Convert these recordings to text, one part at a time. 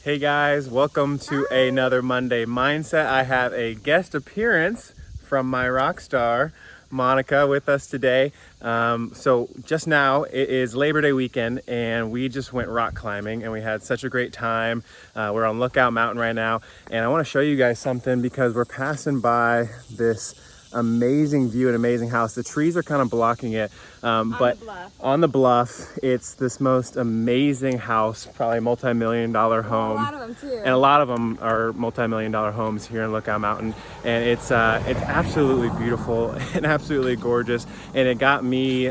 Hey guys, welcome to another Monday Mindset. I have a guest appearance from my rock star, Monica, with us today. So just now, it is Labor Day weekend and we just went rock climbing and we had such a great time. We're on Lookout Mountain right now and I want to show you guys something because we're passing by this amazing view, an amazing house. The trees are kind of blocking it, but on the bluff, it's this most amazing house, probably a multi-million-dollar home. A lot of them too. And a lot of them are multi-million-dollar homes here in Lookout Mountain, and it's absolutely beautiful and absolutely gorgeous. And it got me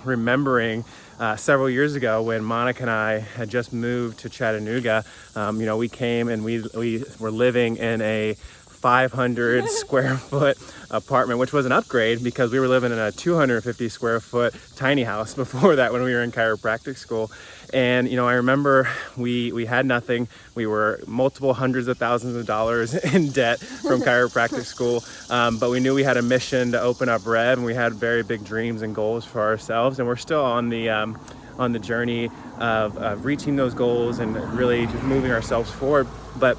remembering several years ago when Monica and I had just moved to Chattanooga. We came and we were living in a 500 square foot apartment, which was an upgrade because we were living in a 250 square foot tiny house before that when we were in chiropractic school. And I remember we had nothing. We were multiple hundreds of thousands of dollars in debt from chiropractic school, but we knew we had a mission to open up Rev, and we had very big dreams and goals for ourselves, and we're still on the journey of reaching those goals and really just moving ourselves forward. But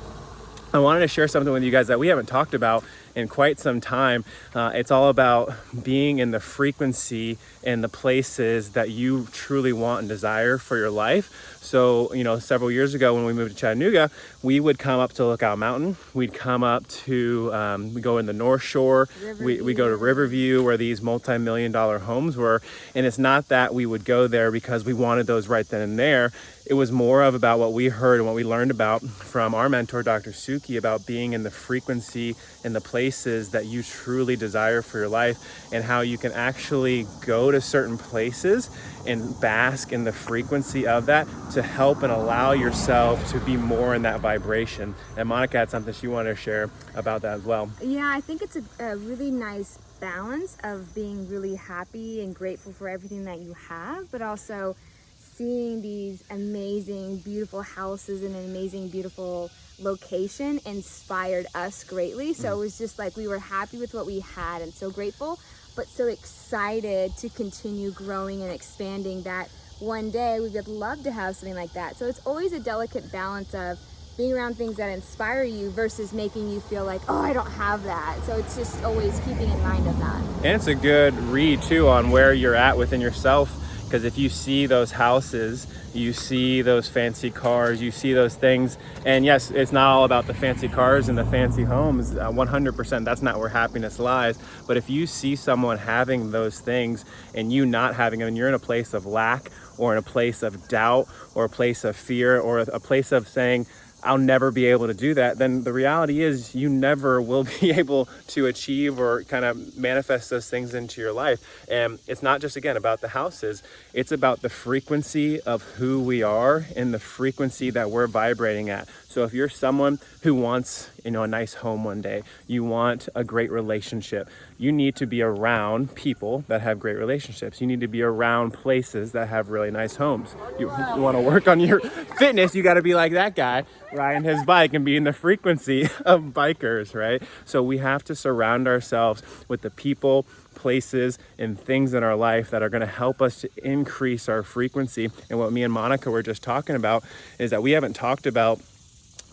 I wanted to share something with you guys that we haven't talked about in quite some time. It's all about being in the frequency and the places that you truly want and desire for your life. So, several years ago when we moved to Chattanooga, we would come up to Lookout Mountain. We'd come up to, we go in the North Shore. We go to Riverview where these multi-million-dollar homes were. And it's not that we would go there because we wanted those right then and there. It was more of about what we heard and what we learned about from our mentor, Dr. Suki, about being in the frequency and the places that you truly desire for your life, and how you can actually go to certain places and bask in the frequency of that to help and allow yourself to be more in that vibration. And Monica had something she wanted to share about that as well. Yeah, I think it's a really nice balance of being really happy and grateful for everything that you have, but also seeing these amazing, beautiful houses in an amazing, beautiful location inspired us greatly. So it was just like we were happy with what we had and so grateful, but so excited to continue growing and expanding that one day we would love to have something like that. So it's always a delicate balance of being around things that inspire you versus making you feel like, oh, I don't have that. So it's just always keeping in mind of that. And it's a good read too on where you're at within yourself. Because if you see those houses, you see those fancy cars, you see those things, and yes, it's not all about the fancy cars and the fancy homes, 100%, that's not where happiness lies. But if you see someone having those things and you not having them, and you're in a place of lack or in a place of doubt or a place of fear or a place of saying, I'll never be able to do that, then the reality is you never will be able to achieve or kind of manifest those things into your life. And it's not just, again, about the houses. It's about the frequency of who we are and the frequency that we're vibrating at. So if you're someone who wants, a nice home one day, you want a great relationship, you need to be around people that have great relationships. You need to be around places that have really nice homes. You want to work on your fitness, you got to be like that guy riding his bike and be in the frequency of bikers, right? So we have to surround ourselves with the people, places, and things in our life that are going to help us to increase our frequency. And what me and Monica were just talking about is that we haven't talked about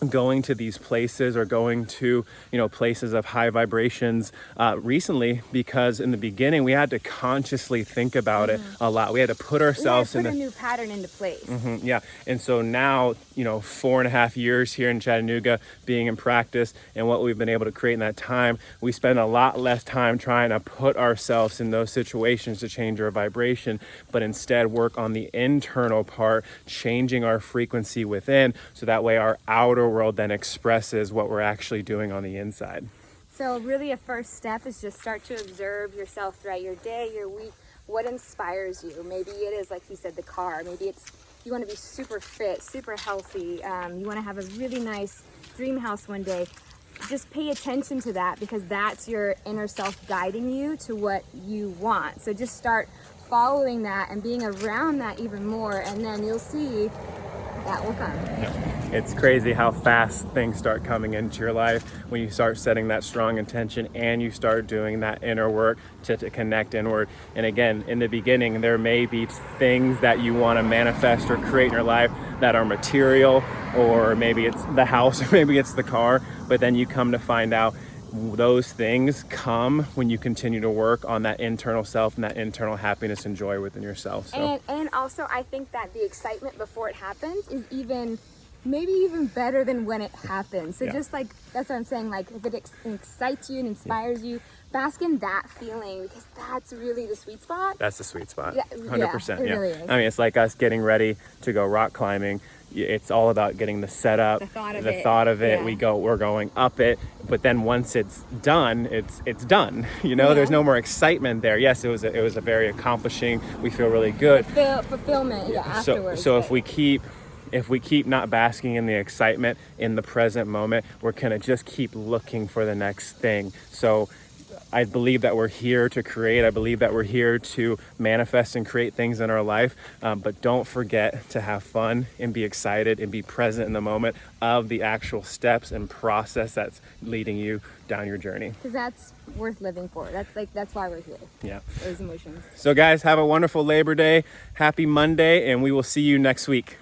going to these places or going to places of high vibrations recently, because in the beginning we had to consciously think about it a lot. We had to put ourselves in a new pattern into place. Yeah. And so now 4.5 years here in Chattanooga being in practice and what we've been able to create in that time, we spend a lot less time trying to put ourselves in those situations to change our vibration, but instead work on the internal part, changing our frequency within, so that way our outer world then expresses what we're actually doing on the inside. So really a first step is just start to observe yourself throughout your day, your week. What inspires you? Maybe it is, like you said, the car. Maybe it's you want to be super fit, super healthy. You want to have a really nice dream house one day. Just pay attention to that, because that's your inner self guiding you to what you want. So just start following that and being around that even more, and then you'll see that will come. It's crazy how fast things start coming into your life when you start setting that strong intention and you start doing that inner work to connect inward. And again, in the beginning, there may be things that you want to manifest or create in your life that are material, or maybe it's the house, or maybe it's the car, but then you come to find out those things come when you continue to work on that internal self and that internal happiness and joy within yourself. So. And also, I think that the excitement before it happens is maybe even better than when it happens. So just like, that's what I'm saying, like if it excites you and inspires you, bask in that feeling, because that's really the sweet spot. That's the sweet spot. 100%. Yeah. Really is. I mean, it's like us getting ready to go rock climbing. It's all about getting the setup, the thought of it. Yeah. We're going up it, but then once it's done, it's done. You know, there's no more excitement there. Yes, it was a very accomplishing. We feel really good. Fulfillment, afterwards. So if we keep not basking in the excitement in the present moment, we're gonna just keep looking for the next thing. So I believe that we're here to create. I believe that we're here to manifest and create things in our life. But don't forget to have fun and be excited and be present in the moment of the actual steps and process that's leading you down your journey. Because that's worth living for. That's why we're here. Yeah. Those emotions. So guys, have a wonderful Labor Day. Happy Monday, and we will see you next week.